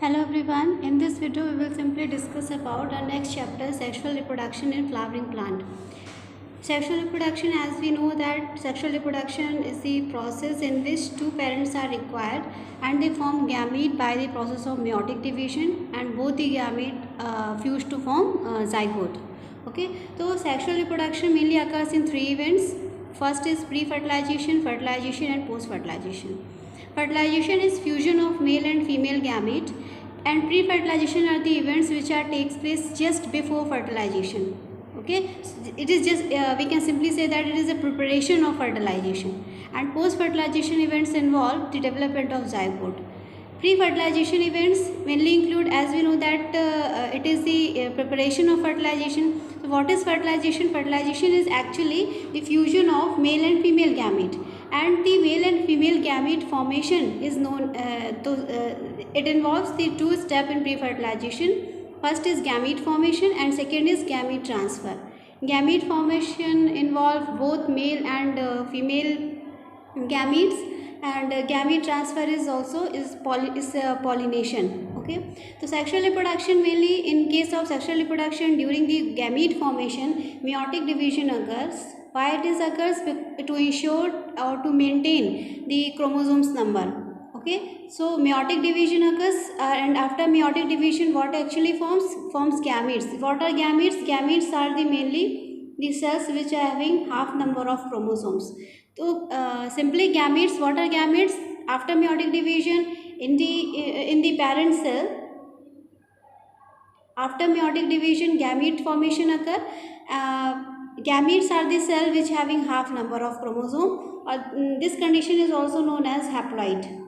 Hello everyone, in this video we will simply discuss about our next chapter, sexual reproduction in flowering plant. Sexual reproduction, as we know that sexual reproduction is the process in which two parents are required and they form gamete by the process of meiotic division, and both the gamete fuse to form zygote. Okay, so sexual reproduction mainly occurs in three events. First is pre-fertilization, fertilization and post-fertilization. Fertilization is fusion of male and female gamete, and pre-fertilization are the events which takes place just before fertilization. Okay, so it is just we can simply say that it is a preparation of fertilization, and post-fertilization events involve the development of zygote. Pre-fertilization events mainly include, as we know that it is the preparation of fertilization. So what is fertilization? Fertilization is actually the fusion of male and female gamete, and the male and female gamete formation is known it involves the two steps in pre-fertilization. First is gamete formation and second is gamete transfer. Gamete formation involves both male and female gametes, and gamete transfer is also pollination. Okay, so sexual reproduction, mainly in case of sexual reproduction during the gamete formation, meiotic division occurs. Why it is occurs? To ensure or to maintain the chromosomes number. Okay, so meiotic division occurs, and after meiotic division what actually forms gametes. What are gametes? Gametes are the mainly the cells which are having half number of chromosomes. So simply gametes, what are gametes? After meiotic division in the parent cell, after meiotic division gamete formation occur. Gametes are the cell which having half number of chromosome, or this condition is also known as haploid.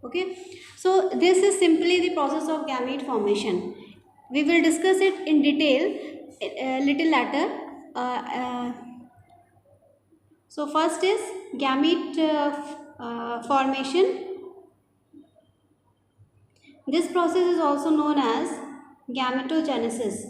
Okay, so this is simply the process of gamete formation. We will discuss it in detail little later. So first is gamete formation. This process is also known as gametogenesis.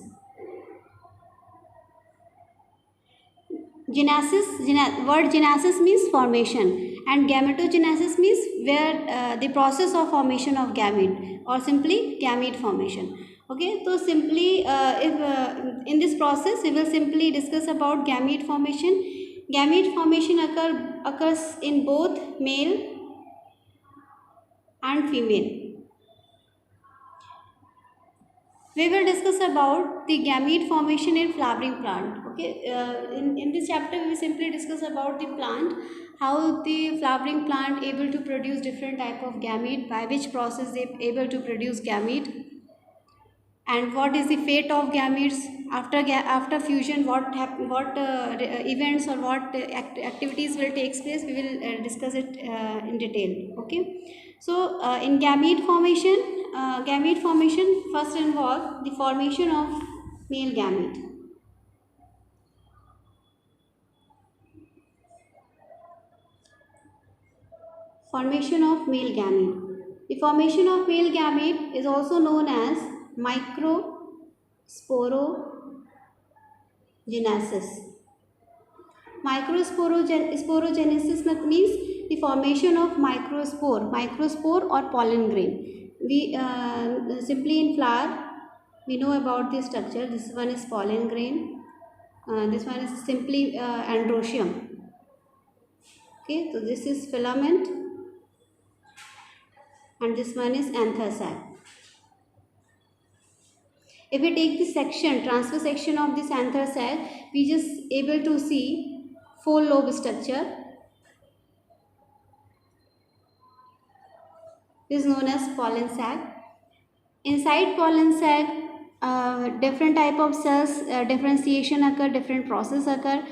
Word genesis means formation, and gametogenesis means where the process of formation of gamete, or simply gamete formation. Okay, so simply if in this process we will simply discuss about gamete formation. Gamete formation occurs in both male and female. We will discuss about the gamete formation in flowering plant. Okay, in this chapter we will simply discuss about the plant, how the flowering plant able to produce different type of gamete, by which process they able to produce gamete, and what is the fate of gametes after fusion. What events or what activities will take place. We will discuss it in detail. Okay, so in gamete formation first involve the formation of male gamete. Formation of male gamete. The formation of male gamete is also known as microsporogenesis. Microsporogenesis means the formation of microspore or pollen grain. We simply in flower we know about this structure. This one is pollen grain. This one is simply androecium. Okay, so this is filament, and this one is anther sac. If we take the section, transverse section of this anther sac, we just able to see 4 lobe structure. This is known as pollen sac. Inside pollen sac, different type of cells differentiation occur, different process occur.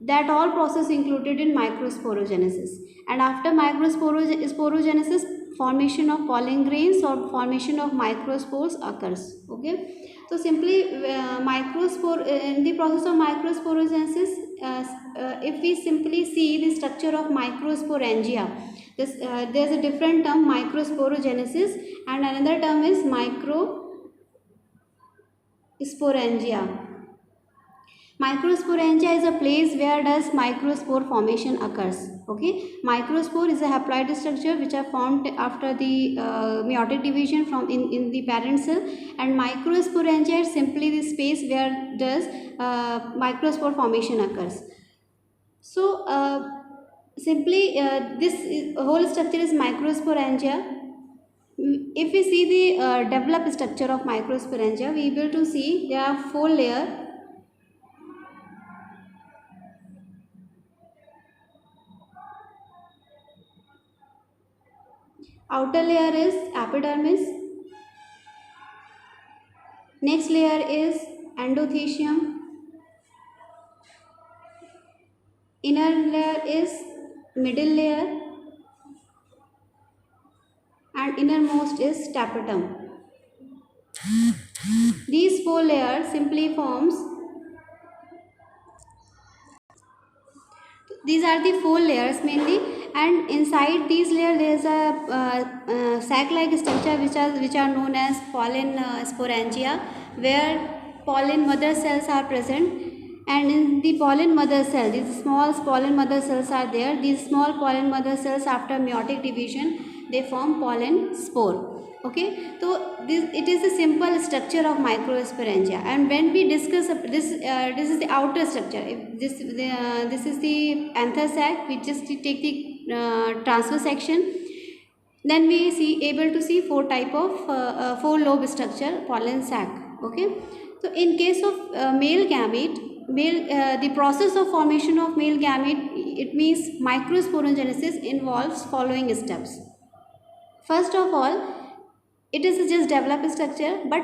That all process included in microsporogenesis. And after microsporogenesis, formation of pollen grains or formation of microspores occurs. Okay, so simply microspore in the process of microsporogenesis, if we simply see the structure of microsporangia, this there is a different term, microsporogenesis, and another term is microsporangia. Microsporangia is a place where does microspore formation occurs. Okay, microspore is a haploid structure which are formed after the meiotic division from in the parent cell, and microsporangia is simply the space where does microspore formation occurs. So whole structure is microsporangia. If we see the developed structure of microsporangia, we will to see there are four layers. Outer layer is epidermis. Next layer is endothecium. Inner layer is middle layer, and innermost is tapetum. These four layers simply forms. These are the four layers mainly, and inside these layers there is a sac-like structure which are known as pollen sporangia, where pollen mother cells are present. And in the pollen mother cell, these small pollen mother cells are there. These small pollen mother cells, after meiotic division, they form pollen spore. Okay, so it is a simple structure of microsporangia, and when we discuss this is the outer structure. If this is the anther sac. We just take the transverse section. Then we able to see four type of four lobe structure pollen sac. Okay, so in case of male gamete, the process of formation of male gamete, it means microsporogenesis, involves following steps. First of all, it is just developed structure, but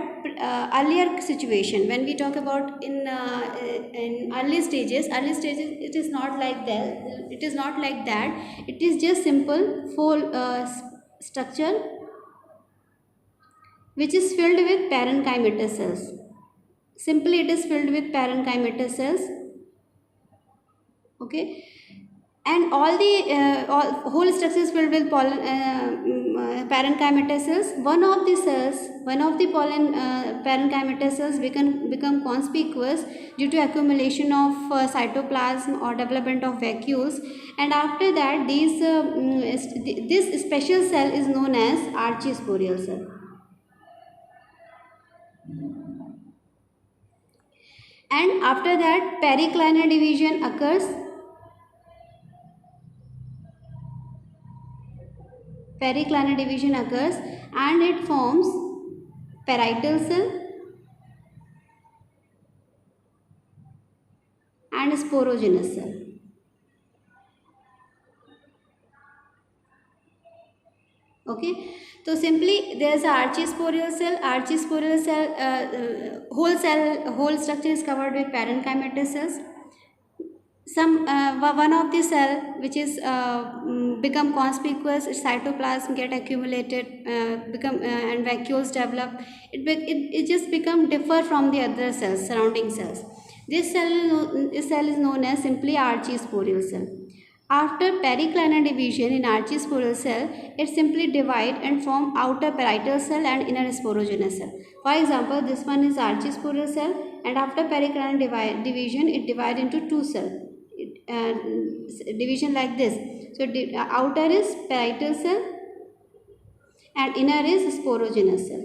earlier situation, when we talk about in early stages, it is not like that. It is not like that. It is just simple four structure which is filled with parenchymatous cells. Simply it is filled with parenchymatous cells. Okay, and all the whole structure is filled with pollen parenchymatous cells. One of the pollen parenchymatous cells become conspicuous due to accumulation of cytoplasm or development of vacuoles, and after that this special cell is known as archisporial cell. And after that, periclinial division occurs. Periclinial division occurs, and it forms parietal cell and sporogenous cell. Okay, so simply there is a archisporial cell. Archisporial cell, whole structure is covered with parenchymatous cells. One of the cell which is become conspicuous, cytoplasm get accumulated, and vacuoles develop. It just become differ from the other cells, surrounding cells. This cell is known as simply archisporial cell. After periclinial division in archisporial cell, it simply divide and form outer parietal cell and inner sporogenous cell. For example, this one is archisporial cell, and after periclinial division, it divide into two cells. Division like this. So outer is parietal cell and inner is sporogenous cell.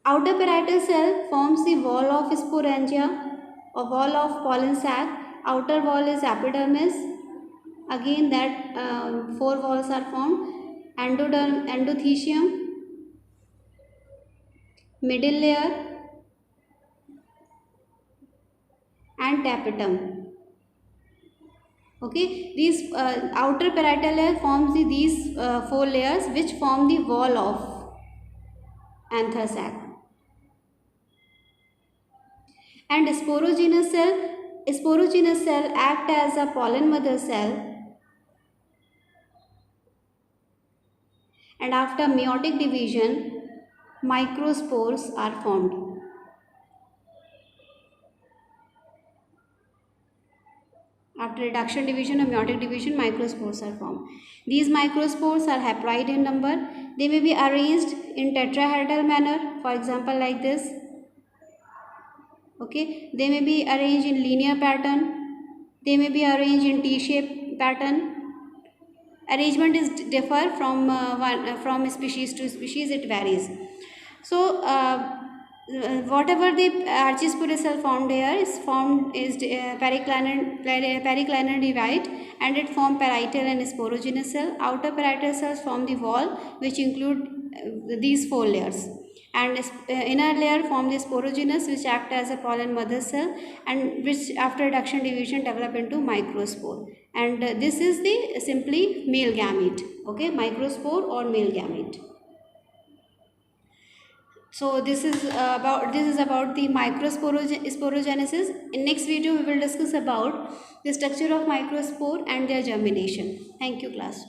Outer parietal cell forms the wall of sporangia or wall of pollen sac. Outer wall is epidermis. Again that four walls are formed. Endothecium, middle layer, and tapetum. Okay, these outer parietal layer forms these four layers which form the wall of anther sac. And sporogenous cell act as a pollen mother cell, and after meiotic division, microspores are formed. After reduction division or meiotic division, microspores are formed. These microspores are haploid in number. They may be arranged in tetrahedral manner, for example like this. Okay, they may be arranged in linear pattern, they may be arranged in T-shaped pattern. Arrangement is differ from from species to species, it varies. So whatever the Archispore cell formed here is formed is pericliner divide, and it form parietal and sporogenous cell. Outer parietal cells form the wall, which include these four layers, and inner layer form the sporogenous, which act as a pollen mother cell, and which after reduction division develop into microspore. And this is the simply male gamete. Okay, microspore or male gamete. So this is about the microsporogenesis. In next video we will discuss about the structure of microspore and their germination. Thank you, class.